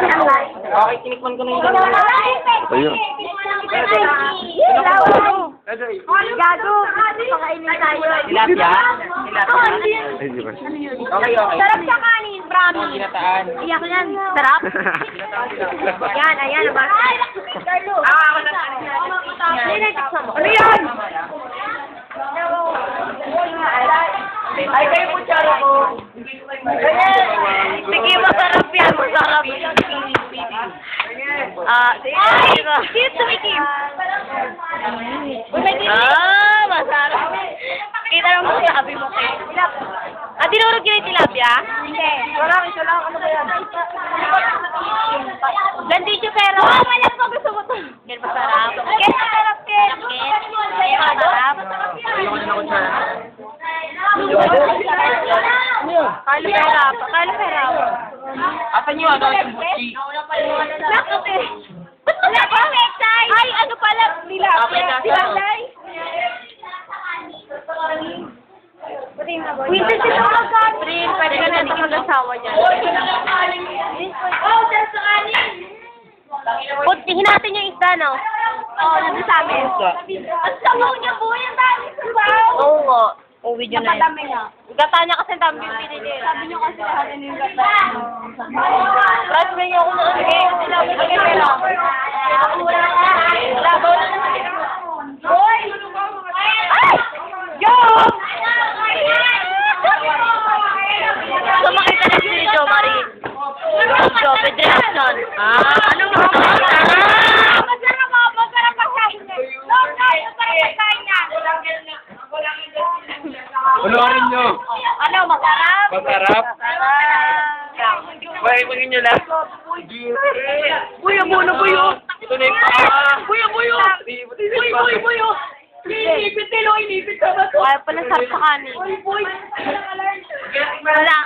Okay, tinikman ko na yung Ayun. Gago! Pakainin tayo. tilapia. Ay, di ba? Okay. Sarap sa kanin, promise. Ginataan. Iyak yan. Sarap? Yan, ayan. Ako na. Ano yan? Ay, kayo po, Charo ko. Sige, masarap yan. Masarap. Sige, tumikim. Masarap. Kita naman mo sabi mo kayo. Dinurog yun yung tilapia? Hindi. Isa lang. Ano ba yan? Gandito pero. Malam ko gusto mo to. Yan masarap. Yan masarap, Ken. Yan masarap. Ayoko na ako, Charo. Kalo pera. Asan yung ano, yung buchi? Bakit eh? Wala pa, Mexay! Ay, ano pala? Tilapia. Winter si Tamagan. Prin, pwede ka na mag-asawa niya. Hinatin yung isda, no? Oo, nandun sa amin. Ang sabaw niya po yung dami. Oo nga. Uwi niyo na yun. Gata niya kasi ang dami yung pinili. Sabi niyo kasi sa akin yung gata. Tapos may ako na ano. Sinabi ko kayo lang. Labaw na naman. Hoy! Ay! Yo! Sumakit na si Jo Marie. Jo, Federation. Ano nga? Masarap pagkain niya. Masarap pagkain niya. Unawarin nyo. Ano, masarap? Masarap. Wait, pagin nyo lang. Buyo, muna buyo. Ito na yung buyo. Buyo. Inipit ka ba to? Kaya pala sarap sa kanin. Buyo. Wala.